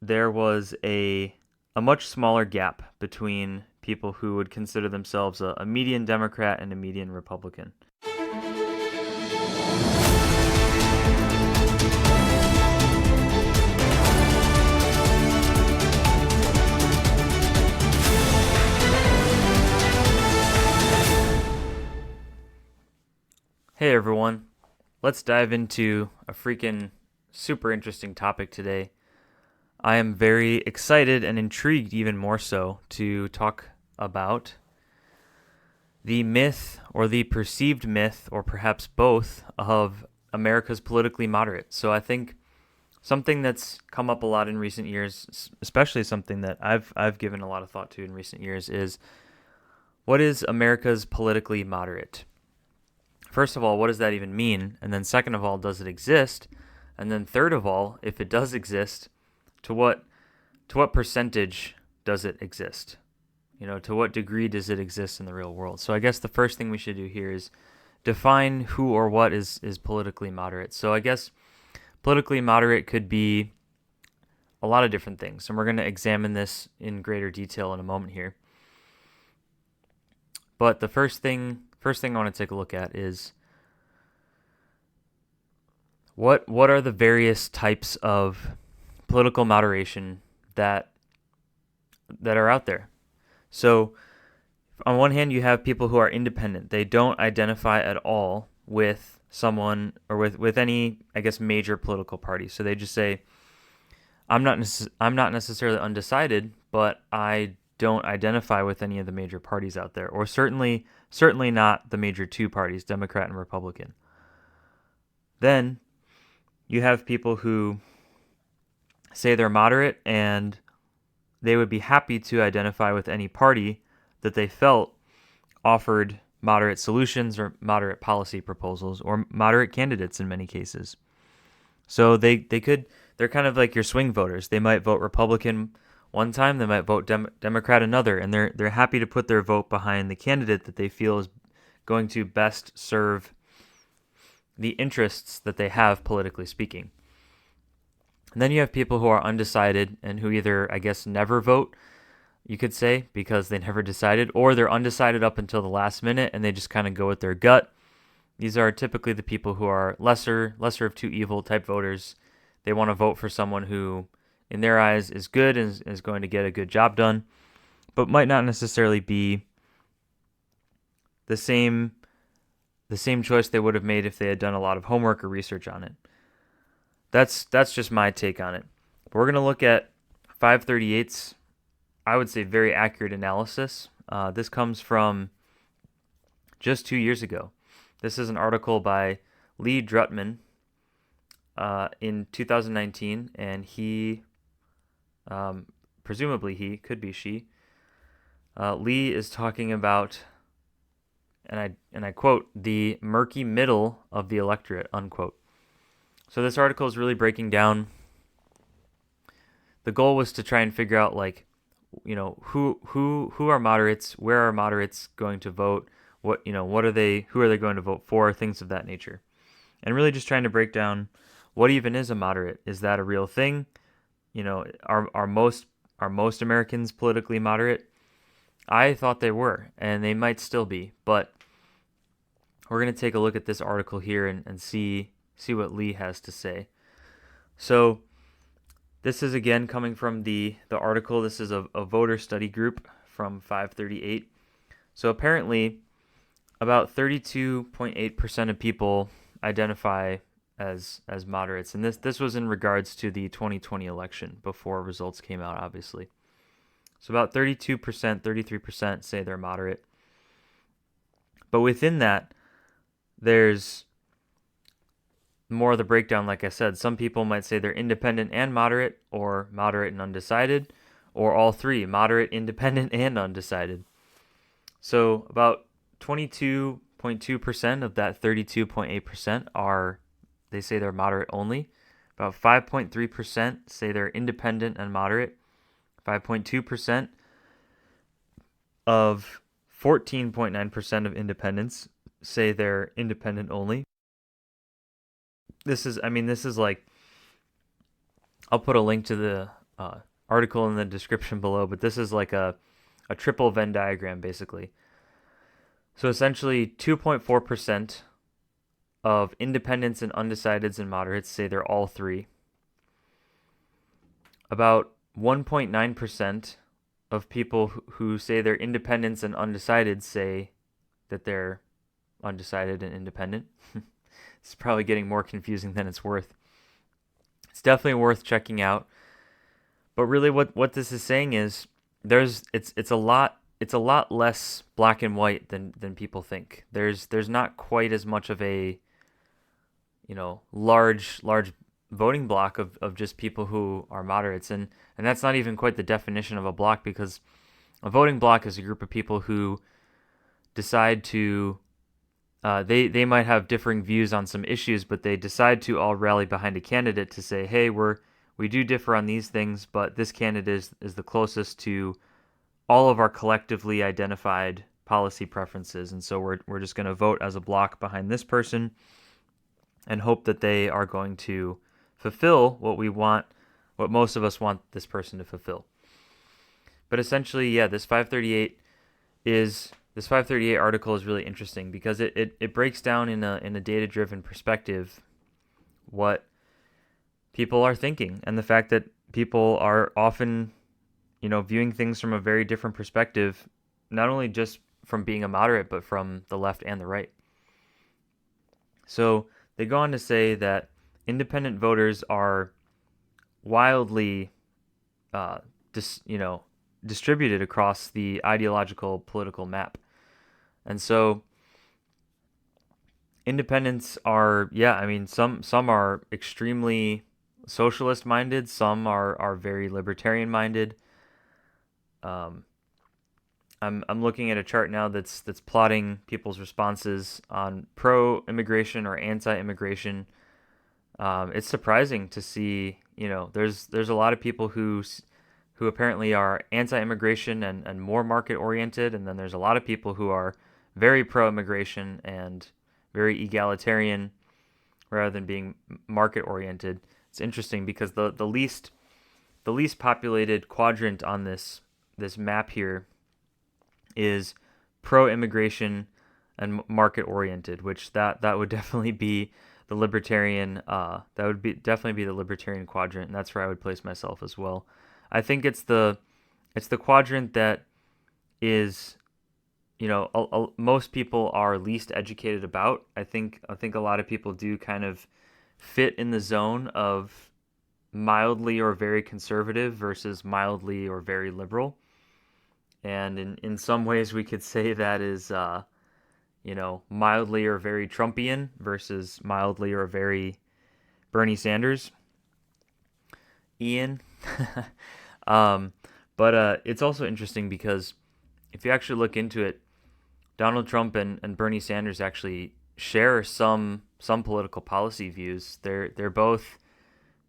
there was a much smaller gap between people who would consider themselves a median Democrat and a median Republican. Hey everyone, let's dive into a freaking super interesting topic today. I am very excited and intrigued, even more so, to talk about the myth or the perceived myth, or perhaps both, of America's politically moderate. So I think something that's come up a lot in recent years, especially something that I've given a lot of thought to in recent years, is what is America's politically moderate? First of all, what does that even mean? And then second of all, does it exist? And then third of all, if it does exist, to what percentage does it exist? To what degree does it exist in the real world? So I guess the first thing we should do here is define who or what is politically moderate. So I guess politically moderate could be a lot of different things, and we're going to examine this in greater detail in a moment here. But the first thing I want to take a look at is what are the various types of political moderation that are out there. So on one hand, you have people who are independent. They don't identify at all with someone or with any, I guess, major political party. So they just say, I'm not necessarily undecided, but I don't identify with any of the major parties out there, or certainly not the major two parties, Democrat and Republican. Then you have people who say they're moderate and they would be happy to identify with any party that they felt offered moderate solutions or moderate policy proposals or moderate candidates in many cases. So they're kind of like your swing voters. They might vote Republican one time, they might vote Democrat another, and they're happy to put their vote behind the candidate that they feel is going to best serve the interests that they have, politically speaking. And then you have people who are undecided and who either, I guess, never vote, you could say, because they never decided, or they're undecided up until the last minute and they just kind of go with their gut. These are typically the people who are lesser of two evil type voters. They want to vote for someone who, in their eyes, is good and is going to get a good job done, but might not necessarily be the same choice they would have made if they had done a lot of homework or research on it. That's just my take on it. But we're going to look at 538's, I would say, very accurate analysis. This comes from just 2 years ago. This is an article by Lee Drutman in 2019, and he, presumably he, could be she, Lee is talking about, and I quote, the murky middle of the electorate, unquote. So this article is really breaking down. The goal was to try and figure out, like, who are moderates, where are moderates going to vote, who are they going to vote for, things of that nature. And really just trying to break down what even is a moderate. Is that a real thing? Are most Americans politically moderate? I thought they were, and they might still be, but we're going to take a look at this article here and see what Lee has to say. So this is again coming from the article. This is a voter study group from 538. So apparently about 32.8% of people identify as moderates. And this was in regards to the 2020 election before results came out, obviously. So about 32%, 33% say they're moderate. But within that, there's more of the breakdown. Like I said, some people might say they're independent and moderate, or moderate and undecided, or all three, moderate, independent, and undecided. So about 22.2% of that 32.8% they say they're moderate only. About 5.3% say they're independent and moderate. 5.2% of 14.9% of independents say they're independent only. This is like, I'll put a link to article in the description below, but this is like a triple Venn diagram basically. So essentially 2.4% of independents and undecideds and moderates say they're all three. About 1.9% of people who say they're independents and undecided say that they're undecided and independent. It's probably getting more confusing than it's worth. It's definitely worth checking out. But really what this is saying is it's a lot less black and white than people think. There's not quite as much of a large voting block of just people who are moderates, and that's not even quite the definition of a block, because a voting block is a group of people who decide to they might have differing views on some issues, but they decide to all rally behind a candidate to say, hey, we do differ on these things, but this candidate is the closest to all of our collectively identified policy preferences, and so we're just going to vote as a block behind this person and hope that they are going to fulfill what we want, what most of us want this person to fulfill. But essentially, yeah, this 538 article is really interesting because it breaks down in a data-driven perspective what people are thinking, and the fact that people are often, viewing things from a very different perspective, not only just from being a moderate, but from the left and the right. So they go on to say that independent voters are wildly, distributed across the ideological political map. And so independents are, some are extremely socialist minded, some are very libertarian minded. I'm looking at a chart now that's plotting people's responses on pro-immigration or anti-immigration. It's surprising to see, there's a lot of people who apparently are anti-immigration and more market-oriented, and then there's a lot of people who are very pro-immigration and very egalitarian rather than being market-oriented. It's interesting because the least populated quadrant on this map here is pro-immigration and market-oriented, which that would definitely be the libertarian. That would definitely be the libertarian quadrant, and that's where I would place myself as well. I think it's the quadrant that is, most people are least educated about. I think a lot of people do kind of fit in the zone of mildly or very conservative versus mildly or very liberal. And in some ways we could say that is, mildly or very Trumpian versus mildly or very Bernie Sanders. Ian. But it's also interesting because if you actually look into it, Donald Trump and Bernie Sanders actually share some political policy views. They're both,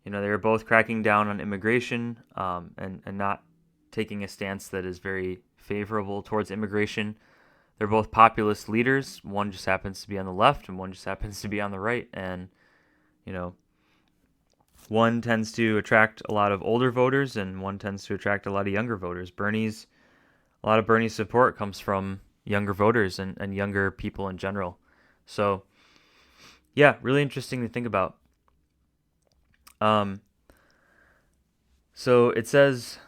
they're both cracking down on immigration, and not taking a stance that is very favorable towards immigration. They're both populist leaders. One just happens to be on the left and one just happens to be on the right. And, one tends to attract a lot of older voters and one tends to attract a lot of younger voters. A lot of Bernie's support comes from younger voters and younger people in general. So, yeah, really interesting to think about. So it says,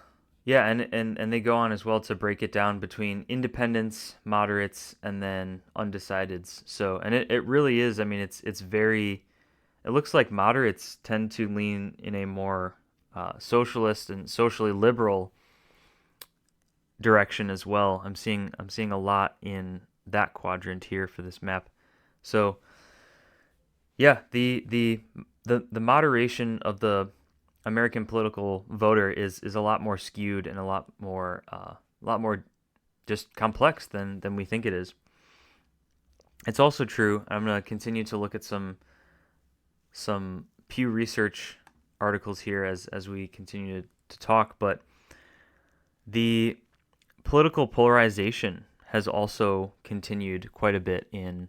yeah, and they go on as well to break it down between independents, moderates, and then undecideds. So, and it really is, it's very, it looks like moderates tend to lean in a more socialist and socially liberal direction as well. I'm seeing a lot in that quadrant here for this map. So, yeah, the moderation of the American political voter is a lot more skewed and a lot more just complex than we think it is. It's also true. I'm going to continue to look at some Pew Research articles here as we continue to talk, but the political polarization has also continued quite a bit in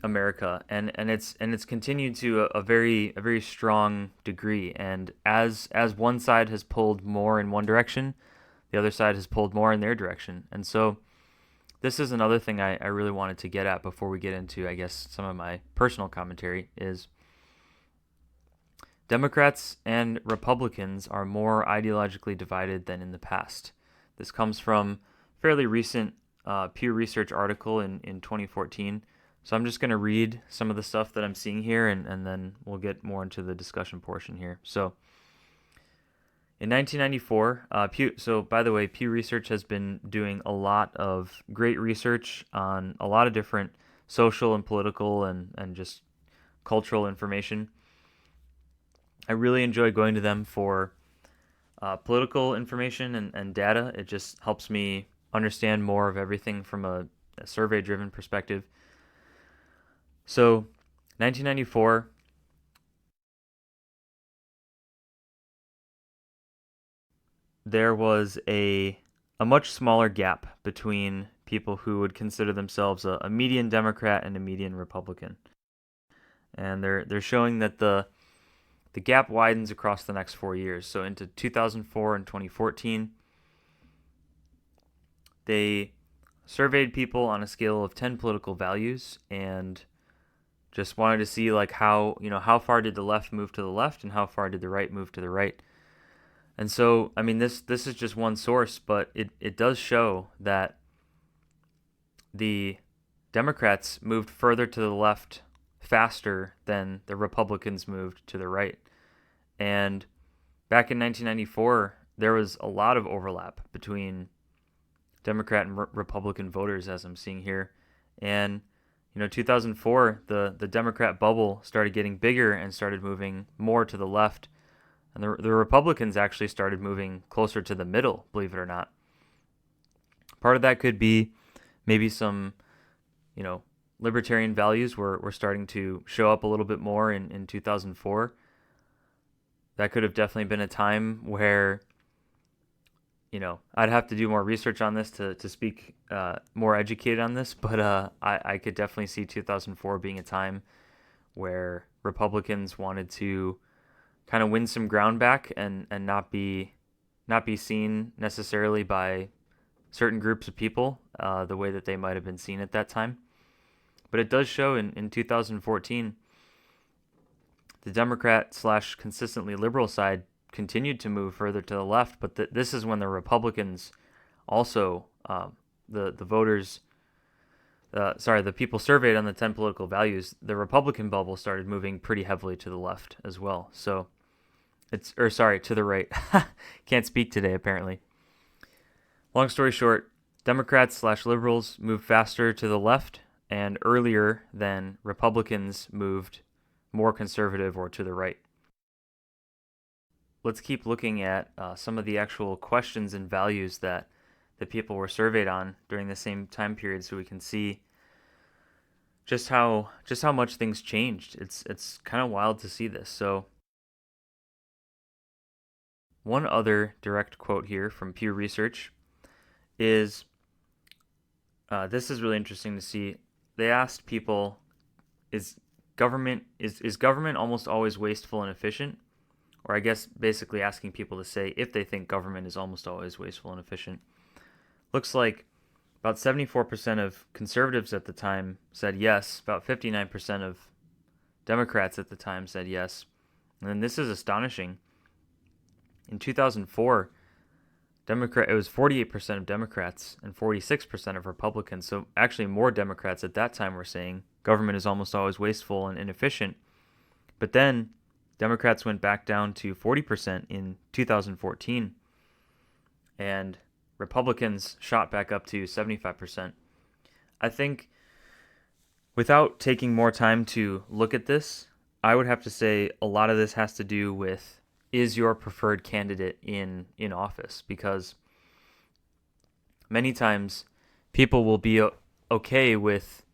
America, and it's continued to a very strong degree. And as one side has pulled more in one direction, the other side has pulled more in their direction. And so this is another thing I really wanted to get at before we get into, I guess, some of my personal commentary is Democrats and Republicans are more ideologically divided than in the past. This comes from a fairly recent Pew Research article in 2014. So I'm just going to read some of the stuff that I'm seeing here, and then we'll get more into the discussion portion here. So in 1994, so by the way, Pew Research has been doing a lot of great research on a lot of different social and political and just cultural information. I really enjoy going to them for political information and data. It just helps me understand more of everything from a survey-driven perspective. So, 1994, there was a much smaller gap between people who would consider themselves a median Democrat and a median Republican. And they're showing that the gap widens across the next 4 years. So into 2004 and 2014, they surveyed people on a scale of 10 political values and just wanted to see like how far did the left move to the left and how far did the right move to the right. And so, I mean, this is just one source, but it does show that the Democrats moved further to the left faster than the Republicans moved to the right. And back in 1994, there was a lot of overlap between Democrat and Republican voters, as I'm seeing here. And 2004, the Democrat bubble started getting bigger and started moving more to the left. And the Republicans actually started moving closer to the middle, believe it or not. Part of that could be maybe some, libertarian values were starting to show up a little bit more in 2004. That could have definitely been a time where, I'd have to do more research on this to speak more educated on this, but I could definitely see 2004 being a time where Republicans wanted to kind of win some ground back and not be seen necessarily by certain groups of people the way that they might have been seen at that time. But it does show in 2014, the Democrat / consistently liberal side continued to move further to the left, but this is when the Republicans also, the voters, the people surveyed on the 10 political values, the Republican bubble started moving pretty heavily to the left as well. So to the right. Can't speak today, apparently. Long story short, Democrats / liberals moved faster to the left and earlier than Republicans moved more conservative or to the right. Let's keep looking at some of the actual questions and values that the people were surveyed on during the same time period, so we can see just how much things changed. It's kind of wild to see this. So one other direct quote here from Pew Research is this is really interesting to see. They asked people, is government almost always wasteful and efficient? Or I guess basically asking people to say if they think government is almost always wasteful and efficient. Looks like about 74% of conservatives at the time said yes. About 59% of Democrats at the time said yes. And this is astonishing. In 2004, it was 48% of Democrats and 46% of Republicans. So actually more Democrats at that time were saying government is almost always wasteful and inefficient. But then Democrats went back down to 40% in 2014, and Republicans shot back up to 75%. I think without taking more time to look at this, I would have to say a lot of this has to do with, is your preferred candidate in office? Because many times people will be okay with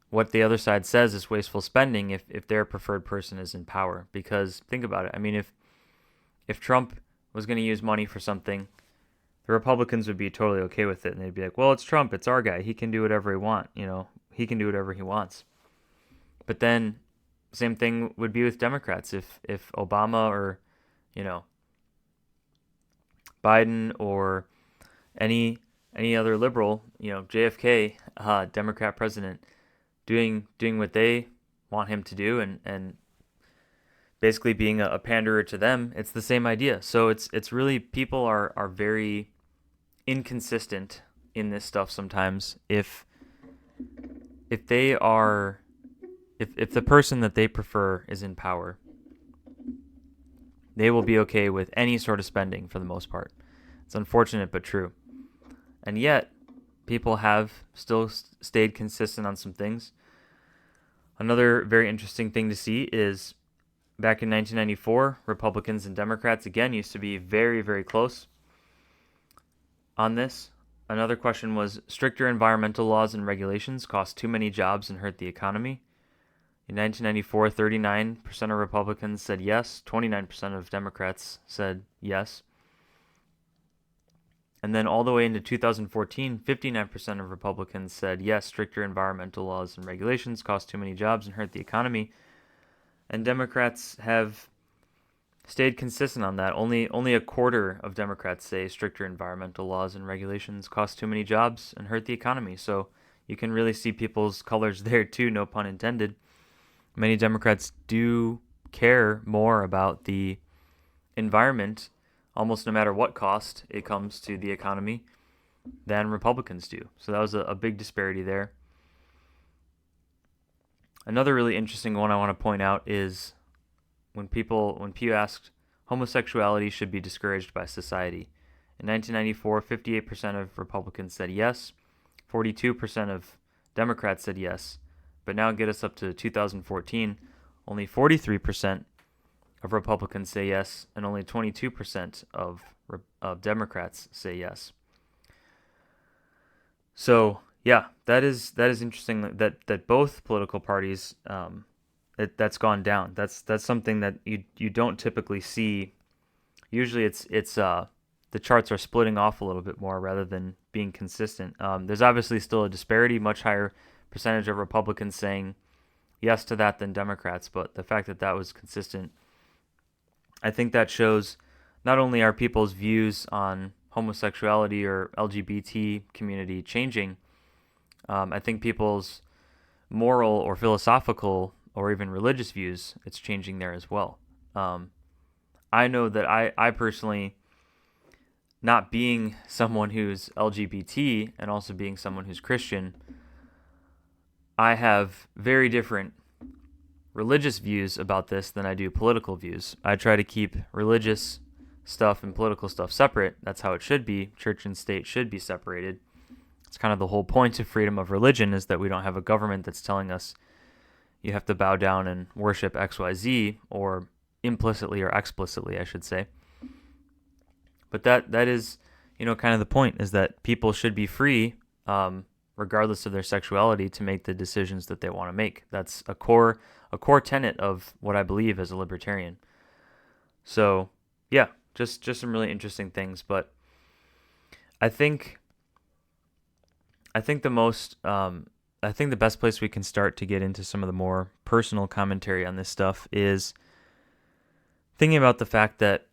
what the other side says is wasteful spending if their preferred person is in power. Because think about it. I mean, if Trump was going to use money for something, the Republicans would be totally okay with it. And they'd be like, well, it's Trump. It's our guy. He can do whatever he wants. He can do whatever he wants. But then same thing would be with Democrats. If Obama or, you know, Biden or any other liberal, JFK, Democrat president, doing what they want him to do, and basically being a panderer to them, it's the same idea. So it's really, people are very inconsistent in this stuff sometimes. If they are if the person that they prefer is in power, they will be okay with any sort of spending for the most part. It's unfortunate but true. And yet, people have still stayed consistent on some things. Another very interesting thing to see is back in 1994, Republicans and Democrats again used to be very, very close on this. Another question was, stricter environmental laws and regulations cost too many jobs and hurt the economy. In 1994, 39% of Republicans said yes, 29% of Democrats said yes. And then all the way into 2014, 59% of Republicans said yes, stricter environmental laws and regulations cost too many jobs and hurt the economy. And Democrats have stayed consistent on that. Only a quarter of Democrats say stricter environmental laws and regulations cost too many jobs and hurt the economy. So you can really see people's colors there too, no pun intended. Many Democrats do care more about the environment, almost no matter what cost it comes to the economy, than Republicans do. So that was a big disparity there. Another really interesting one I want to point out is when Pew asked, homosexuality should be discouraged by society. In 1994, 58% of Republicans said yes, 42% of Democrats said yes. But now get us up to 2014, only 43% of Republicans say yes, and only 22% of Democrats say yes. So yeah, that is interesting that both political parties, that's gone down. That's something that you don't typically see. Usually it's the charts are splitting off a little bit more rather than being consistent. There's obviously still a disparity, much higher percentage of Republicans saying yes to that than Democrats, but the fact that was consistent, I think that shows not only are people's views on homosexuality or LGBT community changing, I think people's moral or philosophical or even religious views, it's changing there as well. I know that I personally, not being someone who's LGBT and also being someone who's Christian, I have very different religious views about this than I do political views. I try to keep religious stuff and political stuff separate. That's how it should be. Church and state should be separated. It's kind of the whole point of freedom of religion, is that we don't have a government that's telling us you have to bow down and worship XYZ, or implicitly or explicitly, I should say. But that is, kind of the point, is that people should be free, regardless of their sexuality, to make the decisions that they want to make. That's a core tenet of what I believe as a libertarian. So, yeah, just some really interesting things. But I think the best place we can start to get into some of the more personal commentary on this stuff is thinking about the fact that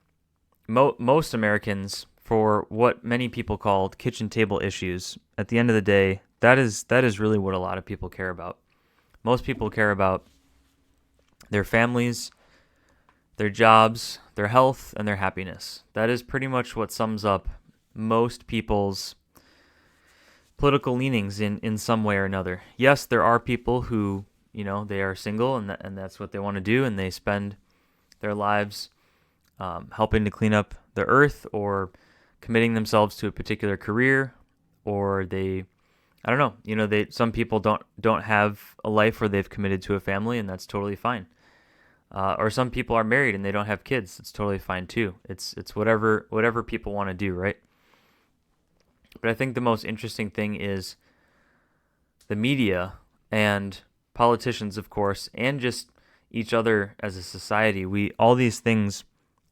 most Americans, for what many people called kitchen table issues, at the end of the day, that is really what a lot of people care about. Most people care about their families, their jobs, their health, and their happiness. That is pretty much what sums up most people's political leanings in some way or another. Yes, there are people who, they are single and that's what they want to do, and they spend their lives helping to clean up the earth, or committing themselves to a particular career, or I don't know, some people don't have a life where they've committed to a family, and that's totally fine. Or some people are married and they don't have kids. It's totally fine too. It's whatever people want to do, right? But I think the most interesting thing is the media and politicians, of course, and just each other as a society. All these things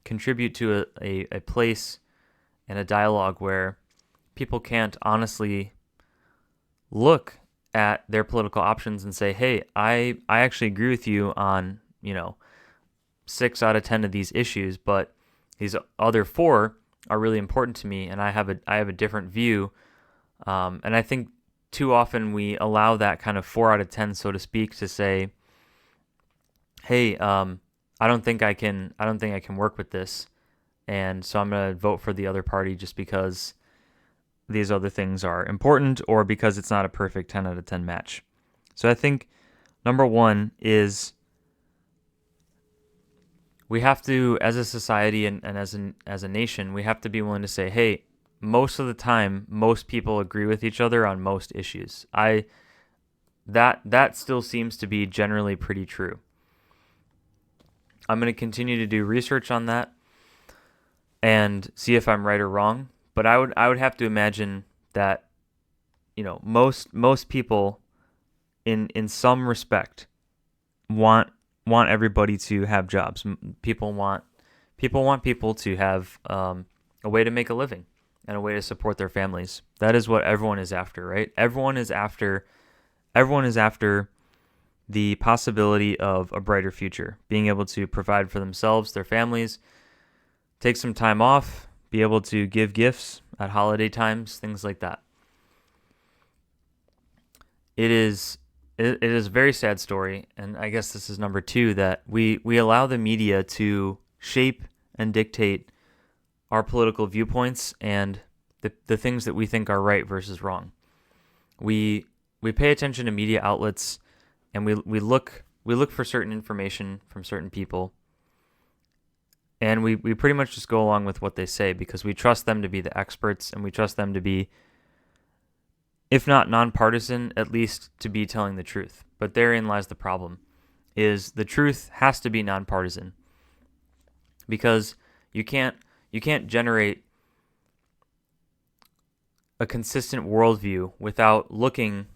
contribute to a place and a dialogue where people can't honestly look at their political options and say, hey, I actually agree with you on, 6 out of 10 of these issues, but these other 4 are really important to me, and I have a different view. And I think too often we allow that kind of 4 out of 10, so to speak, to say, hey, I don't think I can work with this, and so I'm going to vote for the other party just because these other things are important or because it's not a perfect 10 out of 10 match. So I think number 1 is we have to, as a society and as a nation, we have to be willing to say, hey, most of the time, most people agree with each other on most issues. That still seems to be generally pretty true. I'm going to continue to do research on that and see if I'm right or wrong. But I would have to imagine that, most people in some respect want everybody to have jobs. People want people to have a way to make a living and a way to support their families. That is what everyone is after, right? Everyone is after the possibility of a brighter future, being able to provide for themselves, their families, take some time off, be able to give gifts at holiday times, things like that. It is a very sad story, and I guess this is number 2, that we allow the media to shape and dictate our political viewpoints and the things that we think are right versus wrong. We pay attention to media outlets, and we look for certain information from certain people, and we pretty much just go along with what they say because we trust them to be the experts, and we trust them to be, if not nonpartisan, at least to be telling the truth. But therein lies the problem, is the truth has to be nonpartisan, because you can't generate a consistent worldview without looking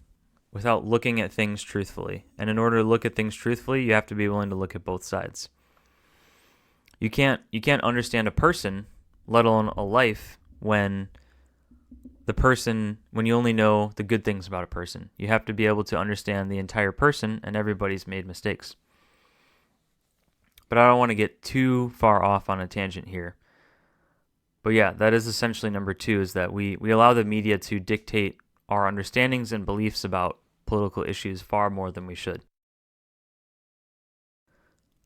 at things truthfully. And in order to look at things truthfully, you have to be willing to look at both sides. You can't understand a person, let alone a life, when you only know the good things about a person. You have to be able to understand the entire person, and everybody's made mistakes. But I don't want to get too far off on a tangent here. But yeah, that is essentially number 2, is that we allow the media to dictate our understandings and beliefs about political issues far more than we should.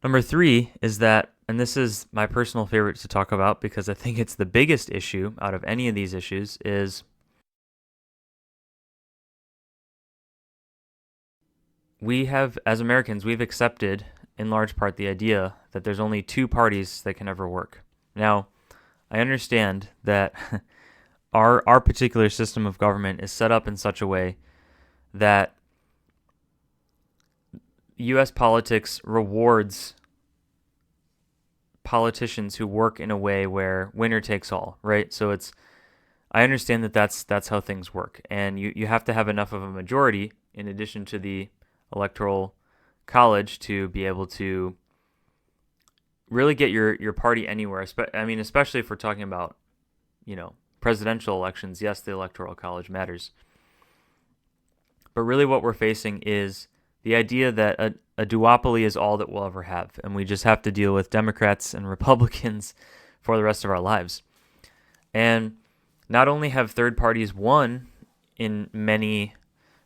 Number 3 is that, and this is my personal favorite to talk about because I think it's the biggest issue out of any of these issues, is we have, as Americans, we've accepted in large part the idea that there's only 2 parties that can ever work. Now, I understand that our particular system of government is set up in such a way that U.S. politics rewards politicians who work in a way where winner takes all, right? So I understand that that's how things work, and you have to have enough of a majority in addition to the electoral college to be able to really get your party anywhere. Especially if we're talking about, presidential elections. Yes, the electoral college matters. But really what we're facing is the idea that a duopoly is all that we'll ever have, and we just have to deal with Democrats and Republicans for the rest of our lives. And not only have third parties won in many,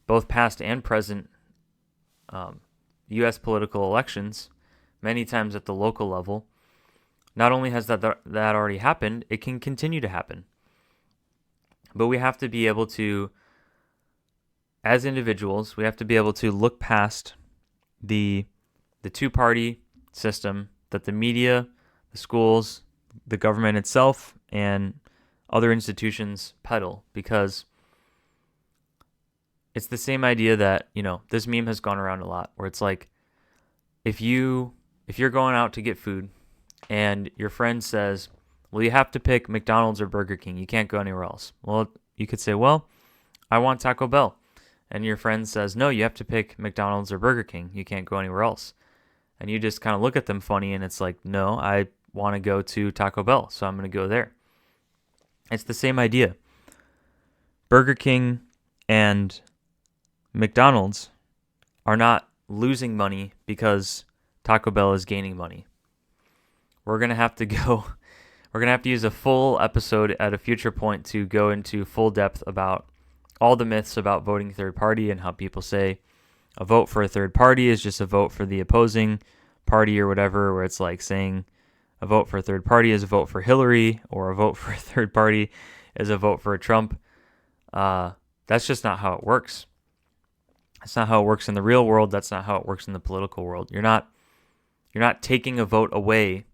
both past and present, U.S. political elections, many times at the local level, not only has that already happened, it can continue to happen. But we have to be able to, as individuals, we have to be able to look past the two-party system that the media, the schools, the government itself, and other institutions peddle, because it's the same idea that, this meme has gone around a lot, where it's like, if you're going out to get food and your friend says, well, you have to pick McDonald's or Burger King, you can't go anywhere else. Well, you could say, well, I want Taco Bell. And your friend says, no, you have to pick McDonald's or Burger King, you can't go anywhere else. And you just kind of look at them funny, and it's like, no, I want to go to Taco Bell, so I'm going to go there. It's the same idea. Burger King and McDonald's are not losing money because Taco Bell is gaining money. We're going to have to use a full episode at a future point to go into full depth about all the myths about voting third party and how people say a vote for a third party is just a vote for the opposing party or whatever, where it's like saying a vote for a third party is a vote for Hillary, or a vote for a third party is a vote for Trump. That's just not how it works. That's not how it works in the real world. That's not how it works in the political world. You're not taking a vote away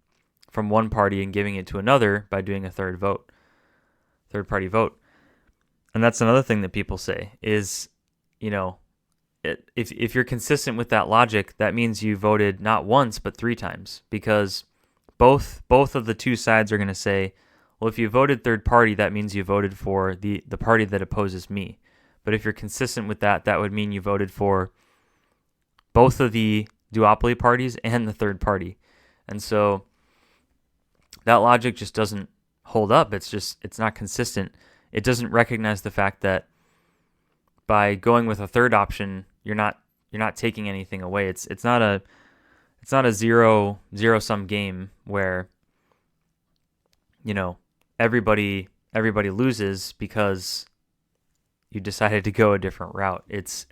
from one party and giving it to another by doing a third party vote. And that's another thing that people say is, if you're consistent with that logic, that means you voted not once but 3 times, because both of the two sides are going to say, well, if you voted third party, that means you voted for the party that opposes me. But if you're consistent with that, that would mean you voted for both of the duopoly parties and the third party. And so that logic just doesn't hold up. It's not consistent. It doesn't recognize the fact that by going with a third option, you're not taking anything away. It's not a zero sum game where everybody loses because you decided to go a different route. It's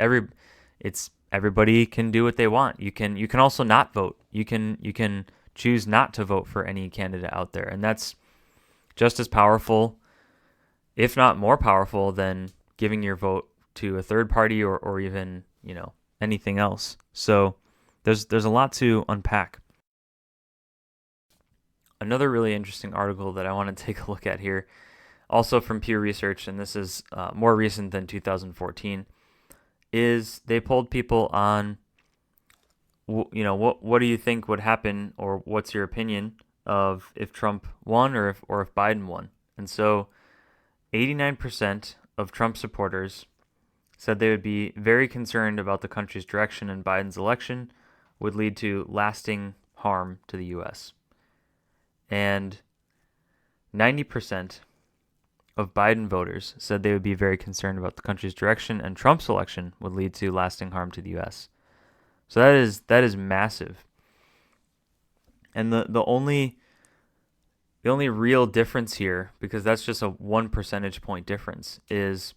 everybody can do what they want. You can also not vote. You can choose not to vote for any candidate out there, and that's just as powerful, if not more powerful, than giving your vote to a third party or even anything else. So there's a lot to unpack. Another really interesting article that I want to take a look at here, also from Pew Research, and this is more recent than 2014, is they polled people on, what do you think would happen, or what's your opinion of if Trump won or if Biden won. And so 89% of Trump supporters said they would be very concerned about the country's direction, and Biden's election would lead to lasting harm to the U.S. And 90% of Biden voters said they would be very concerned about the country's direction, and Trump's election would lead to lasting harm to the U.S. So that is massive. And the only real difference here, because that's just a 1 percentage point difference, is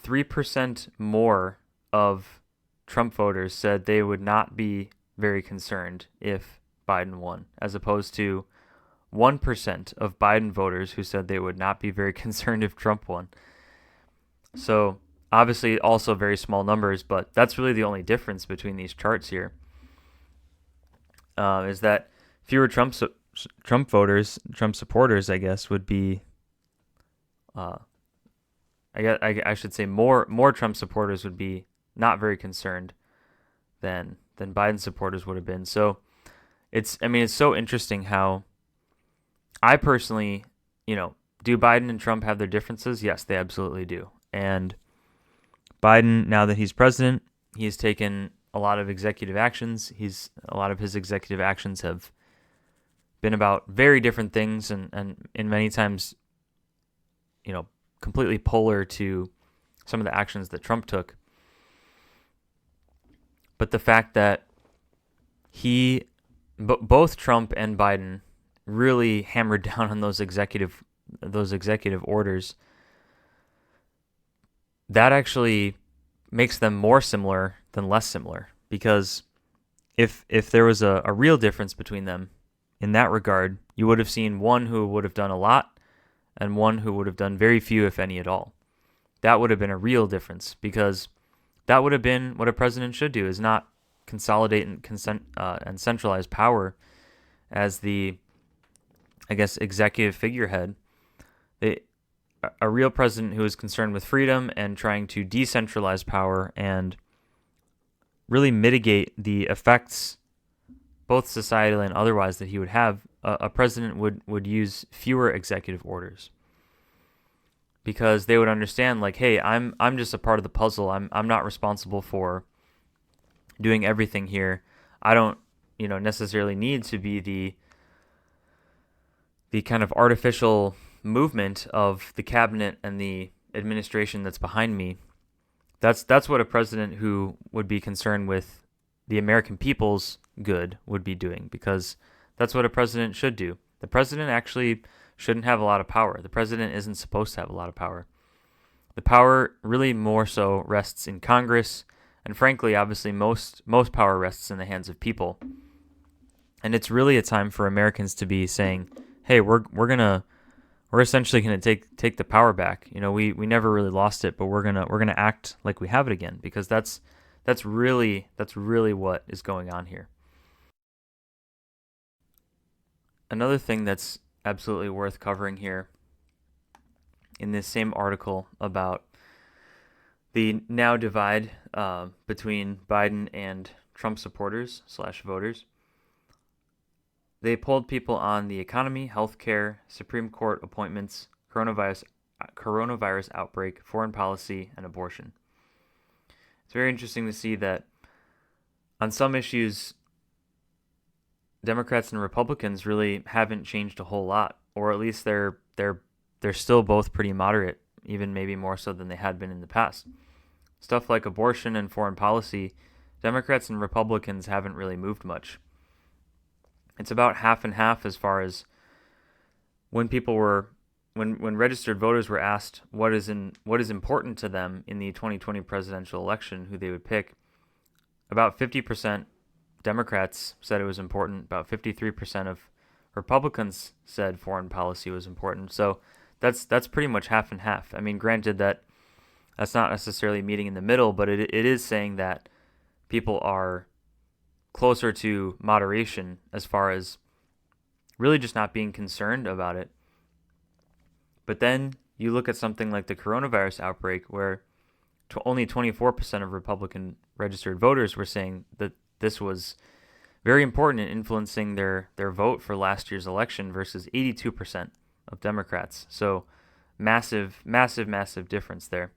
3% more of Trump voters said they would not be very concerned if Biden won, as opposed to 1% of Biden voters who said they would not be very concerned if Trump won. So obviously also very small numbers, but that's really the only difference between these charts here, is that fewer Trump voters, Trump supporters, I guess, would be, I should say more Trump supporters would be not very concerned than Biden supporters would have been. So it's so interesting how I personally, do Biden and Trump have their differences? Yes, they absolutely do. And Biden, now that he's president, he's taken a lot of executive actions. A lot of his executive actions have been about very different things, and in many times, completely polar to some of the actions that Trump took. But the fact that both Trump and Biden really hammered down on those executive orders, that actually makes them more similar than less similar. Because if there was a real difference between them in that regard, you would have seen one who would have done a lot and one who would have done very few, if any at all. That would have been a real difference, because that would have been what a president should do, is not consolidate and centralize power as the, I guess, executive figurehead. A real president who is concerned with freedom and trying to decentralize power and really mitigate the effects, both societally and otherwise, that he would have, a president would use fewer executive orders, because they would understand, like, hey, I'm just a part of the puzzle. I'm not responsible for doing everything here. I don't necessarily need to be the kind of artificial movement of the cabinet and the administration that's behind me, that's what a president who would be concerned with the American people's good would be doing, because that's what a president should do. The president actually shouldn't have a lot of power. The president isn't supposed to have a lot of power. The power really more so rests in Congress, and frankly, obviously, most power rests in the hands of people. And it's really a time for Americans to be saying, "Hey, we're essentially gonna take the power back. You know, we never really lost it, but we're gonna act like we have it again, because that's really what is going on here." Another thing that's absolutely worth covering here in this same article about the now divide between Biden and Trump supporters / voters. They polled people on the economy, healthcare, Supreme Court appointments, coronavirus outbreak, foreign policy, and abortion. It's very interesting to see that on some issues, Democrats and Republicans really haven't changed a whole lot, or at least they're still both pretty moderate, even maybe more so than they had been in the past. Stuff like abortion and foreign policy, Democrats and Republicans haven't really moved much. It's about half and half as far as when registered voters were asked what is important to them in the 2020 presidential election, who they would pick. About 50% Democrats said it was important. About 53% of Republicans said foreign policy was important. So that's pretty much half and half. I mean, granted that's not necessarily meeting in the middle, but it is saying that people are closer to moderation as far as really just not being concerned about it. But then you look at something like the coronavirus outbreak, where only 24% of Republican registered voters were saying that this was very important in influencing their vote for last year's election, versus 82% of Democrats. So massive difference there.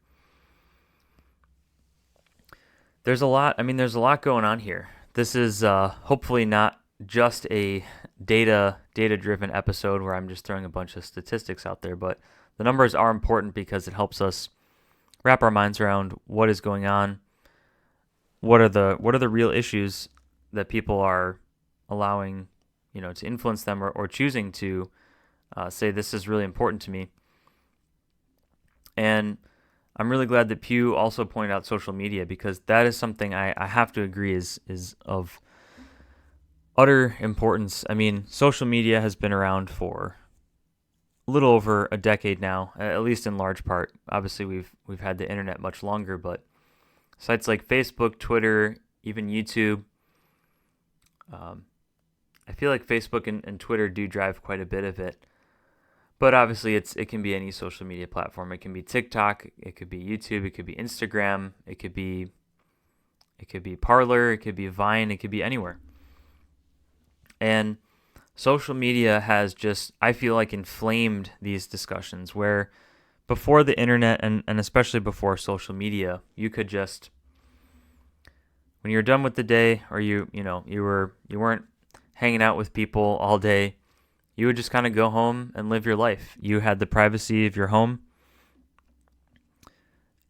There's a lot going on here. This is hopefully not just a data-driven episode where I'm just throwing a bunch of statistics out there, but the numbers are important because it helps us wrap our minds around what is going on. What are the real issues that people are allowing, to influence them, or choosing to say this is really important to me. And I'm really glad that Pew also pointed out social media, because that is something I have to agree is of utter importance. I mean, social media has been around for a little over a decade now, at least in large part. Obviously, we've had the internet much longer, but sites like Facebook, Twitter, even YouTube, I feel like Facebook and Twitter do drive quite a bit of it. But obviously, it can be any social media platform. It can be TikTok, it could be YouTube, it could be Instagram, it could be Parler, it could be Vine, it could be anywhere. And social media has just, I feel like, inflamed these discussions, where before the internet and especially before social media, you could just, when you're done with the day, or you weren't hanging out with people all day, you would just kind of go home and live your life. You had the privacy of your home,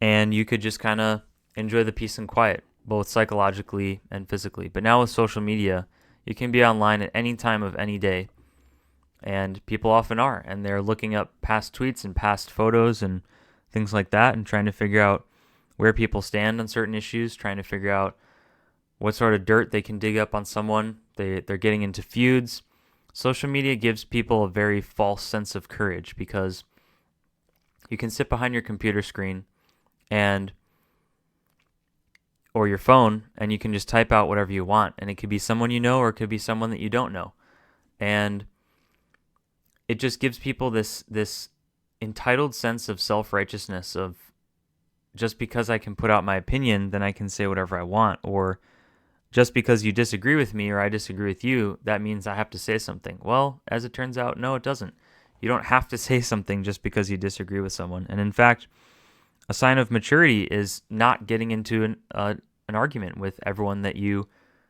and you could just kind of enjoy the peace and quiet, both psychologically and physically. But now with social media, you can be online at any time of any day, and people often are, and they're looking up past tweets and past photos and things like that, and trying to figure out where people stand on certain issues, trying to figure out what sort of dirt they can dig up on someone. They're getting into feuds. Social media gives people a very false sense of courage, because you can sit behind your computer screen or your phone, and you can just type out whatever you want, and it could be someone you know, or it could be someone that you don't know. And it just gives people this entitled sense of self-righteousness of, just because I can put out my opinion, then I can say whatever I want, or just because you disagree with me or I disagree with you, that means I have to say something. Well, as it turns out, no, it doesn't. You don't have to say something just because you disagree with someone. And in fact, a sign of maturity is not getting into an argument with everyone that you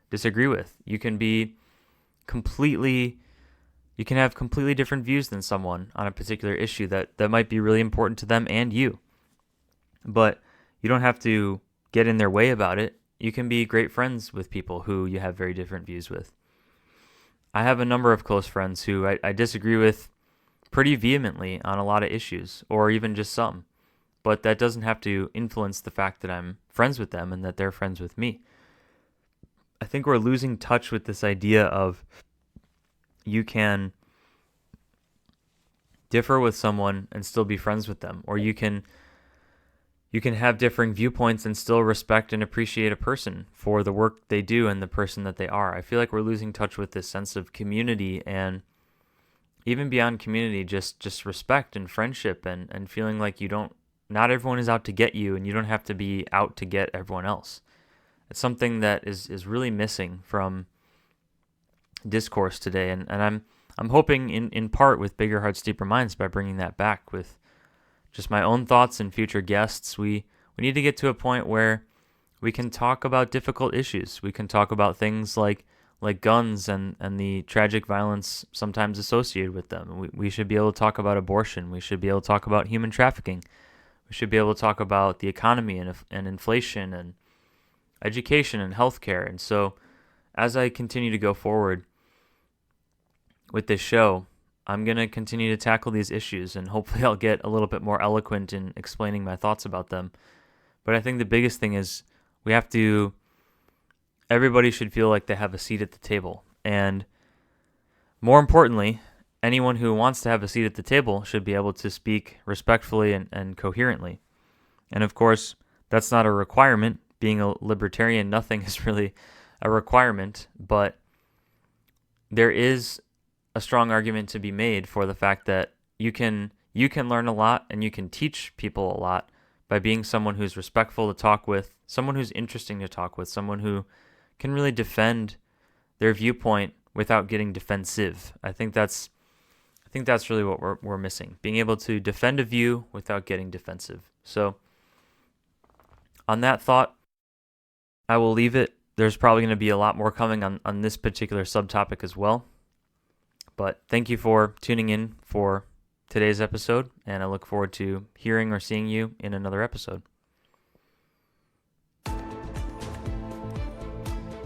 disagree with. You can have completely different views than someone on a particular issue that might be really important to them and you. but you don't have to get in their way about it. You can be great friends with people who you have very different views with. I have a number of close friends who I disagree with pretty vehemently on a lot of issues, or even just some. But that doesn't have to influence the fact that I'm friends with them and that they're friends with me. I think we're losing touch with this idea of you can differ with someone and still be friends with them, or you can have differing viewpoints and still respect and appreciate a person for the work they do and the person that they are. I feel like we're losing touch with this sense of community, and even beyond community, just respect and friendship, and feeling like not everyone is out to get you, and you don't have to be out to get everyone else. It's something that is really missing from discourse today, and I'm hoping in part with Bigger Hearts, Deeper Minds, by bringing that back with just my own thoughts and future guests. We need to get to a point where we can talk about difficult issues. We can talk about things like guns and the tragic violence sometimes associated with them. We should be able to talk about abortion. We should be able to talk about human trafficking. We should be able to talk about the economy and inflation and education and healthcare. And so as I continue to go forward with this show, I'm going to continue to tackle these issues, and hopefully I'll get a little bit more eloquent in explaining my thoughts about them. But I think the biggest thing is everybody should feel like they have a seat at the table. And more importantly, anyone who wants to have a seat at the table should be able to speak respectfully and coherently. And of course, that's not a requirement. Being a libertarian, nothing is really a requirement, but there is a strong argument to be made for the fact that you can learn a lot and you can teach people a lot by being someone who's respectful to talk with, someone who's interesting to talk with, someone who can really defend their viewpoint without getting defensive. I think that's really what we're missing, being able to defend a view without getting defensive. So on that thought, I will leave it. There's probably going to be a lot more coming on this particular subtopic as well. But thank you for tuning in for today's episode, and I look forward to hearing or seeing you in another episode.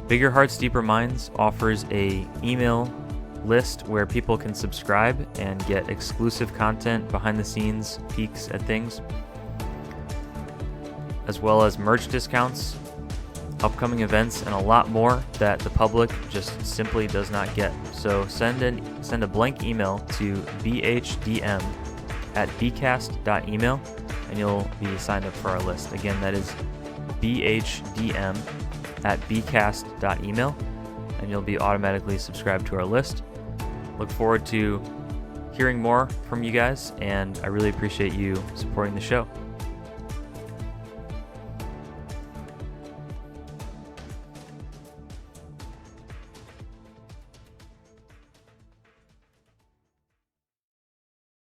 Bigger Hearts, Deeper Minds offers a email list where people can subscribe and get exclusive content, behind the scenes peeks at things, as well as merch discounts, upcoming events, and a lot more that the public just simply does not get. So send a blank email to bhdm@bcast.email and you'll be signed up for our list. Again, that is bhdm@bcast.email and you'll be automatically subscribed to our list. Look forward to hearing more from you guys, and I really appreciate you supporting the show.